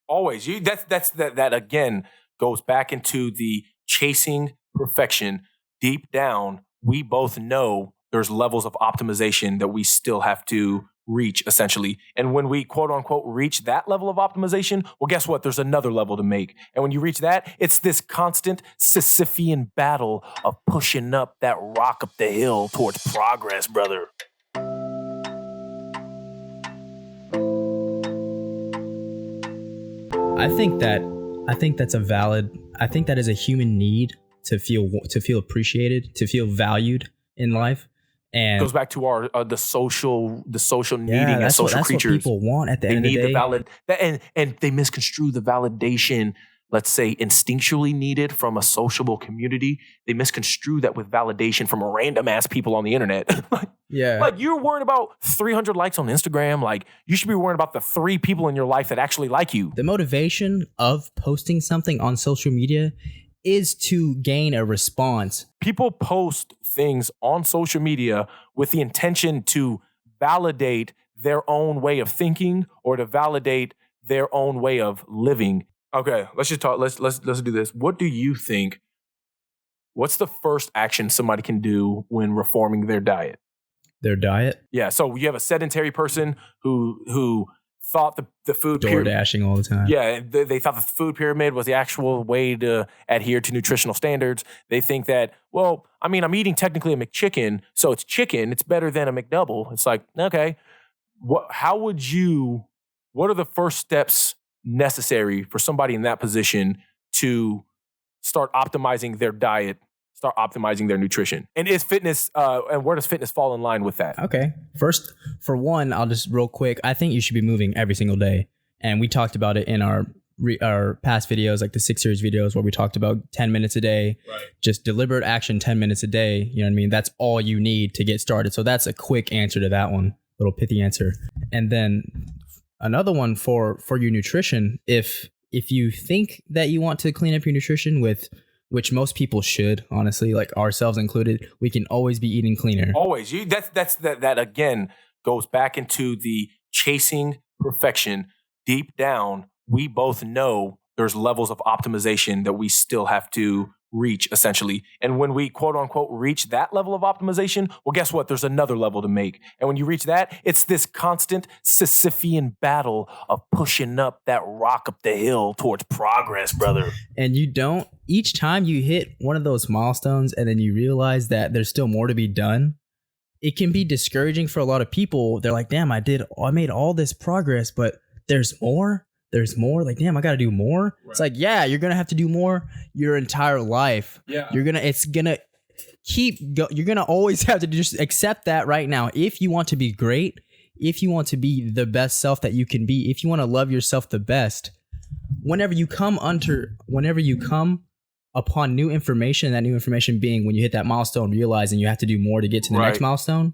Always. That again goes back into the chasing perfection. Deep down, we both know there's levels of optimization that we still have to reach, essentially. And when we quote unquote reach that level of optimization, well, guess what? There's another level to make. And when you reach that, it's this constant Sisyphian battle of pushing up that rock up the hill towards progress, brother. I think that is a human need to feel appreciated, to feel valued in life. And it goes back to our the social needing as social that's creatures. What people want at the end of the day. And they misconstrue the validation, let's say, instinctually needed from a sociable community. They misconstrue that with validation from random ass people on the internet. Like you're worried about 300 likes on Instagram. Like you should be worried about the 3 people in your life that actually like you. The motivation of posting something on social media is to gain a response. People post things on social media with the intention to validate their own way of thinking or to validate their own way of living. Okay, let's just talk. Let's do this. What do you think? What's the first action somebody can do when reforming their diet? Their diet? Yeah. So you have a sedentary person who thought the food DoorDashing all the time. Yeah, they thought the food pyramid was the actual way to adhere to nutritional standards. They think that, well, I mean, I'm eating technically a McChicken, so it's chicken. It's better than a McDouble. It's like, okay, what are the first steps necessary for somebody in that position to start optimizing their diet, start optimizing their nutrition? And is fitness, and where does fitness fall in line with that? Okay. First, for one, I'll just real quick, I think you should be moving every single day. And we talked about it in our past videos, like the 6 series videos where we talked about 10 minutes a day, right? Just deliberate action, 10 minutes a day. You know what I mean? That's all you need to get started. So that's a quick answer to that one, little pithy answer. And then another one for your nutrition, if you think that you want to clean up your nutrition which most people should, honestly, like ourselves included, we can always be eating cleaner. Always. That again goes back into the chasing perfection. Deep down, we both know there's levels of optimization that we still have to reach, essentially. And when we quote unquote reach that level of optimization, well, guess what? There's another level to make. And when you reach that, it's this constant Sisyphian battle of pushing up that rock up the hill towards progress, brother. And each time you hit one of those milestones and then you realize that there's still more to be done, it can be discouraging for a lot of people. They're like, damn, I made all this progress, but there's more. Like, damn, I got to do more. Right. It's like, yeah, you're going to have to do more your entire life. Yeah. You're going to always have to just accept that right now. If you want to be great, if you want to be the best self that you can be, if you want to love yourself the best, whenever you come upon new information, that new information being when you hit that milestone, realizing you have to do more to get to the next milestone,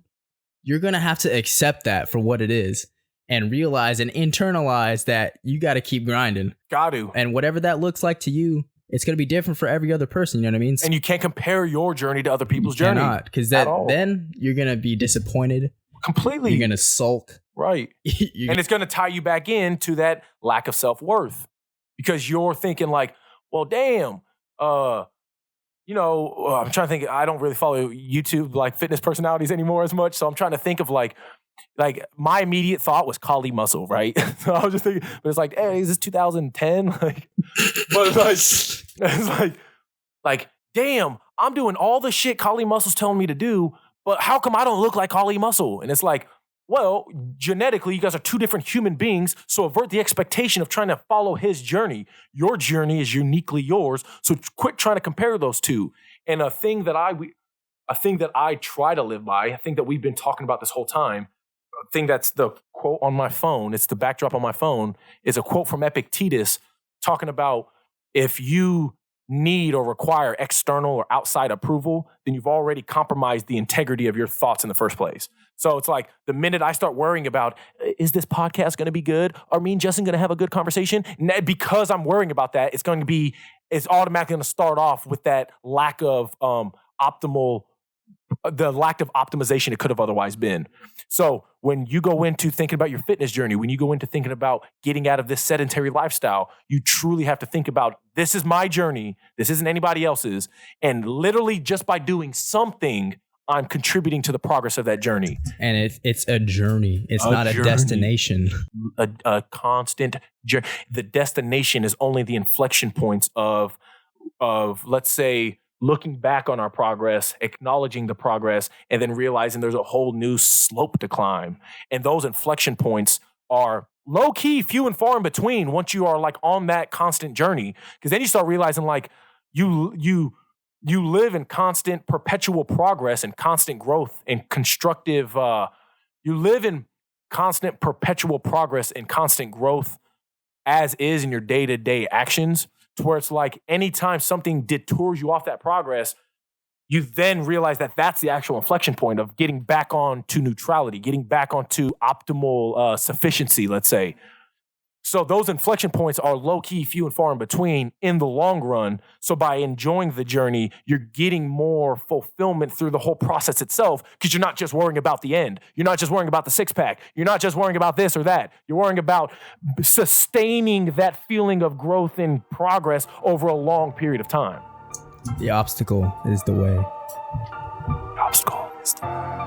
you're going to have to accept that for what it is. And realize and internalize that you got to keep grinding. Got to. And whatever that looks like to you, it's going to be different for every other person. You know what I mean? And you can't compare your journey to other people's journey. Cannot, because then you're going to be disappointed. Completely. You're going to sulk. Right. And it's going to tie you back into that lack of self-worth. Because you're thinking like, well, damn, I'm trying to think. I don't really follow YouTube, like fitness personalities anymore as much. So I'm trying to think of like my immediate thought was Kali Muscle, right? So I was just thinking, but it's like, hey, is this 2010? Like, but it's like, damn, I'm doing all the shit Kali Muscle's telling me to do, but how come I don't look like Kali Muscle? And it's like, well, genetically, you guys are 2 different human beings, so avert the expectation of trying to follow his journey. Your journey is uniquely yours, so quit trying to compare those 2. And a thing that I try to live by, a thing that we've been talking about this whole time, a thing that's the quote on my phone, it's the backdrop on my phone, is a quote from Epictetus talking about if you need or require external or outside approval, then you've already compromised the integrity of your thoughts in the first place. So it's like the minute I start worrying about, is this podcast going to be good? Are me and Justin going to have a good conversation? Because I'm worrying about that, it's automatically going to start off with that lack of optimal the lack of optimization it could have otherwise been. So when you go into thinking about your fitness journey, when you go into thinking about getting out of this sedentary lifestyle, you truly have to think about, this is my journey. This isn't anybody else's. And literally just by doing something, I'm contributing to the progress of that journey. And it's a journey. It's not a destination. A constant journey. The destination is only the inflection points of let's say, looking back on our progress, acknowledging the progress, and then realizing there's a whole new slope to climb. And those inflection points are low-key, few and far in between once you are like on that constant journey. Because then you start realizing like you live in constant perpetual progress and constant growth and constructive, you live in constant perpetual progress and constant growth as is in your day-to-day actions, to where it's like anytime something detours you off that progress, you then realize that that's the actual inflection point of getting back on to neutrality, getting back onto optimal sufficiency, let's say. So those inflection points are low-key, few and far in between in the long run. So by enjoying the journey, you're getting more fulfillment through the whole process itself, because you're not just worrying about the end. You're not just worrying about the six-pack. You're not just worrying about this or that. You're worrying about sustaining that feeling of growth and progress over a long period of time. The obstacle is the way. The obstacle is the way.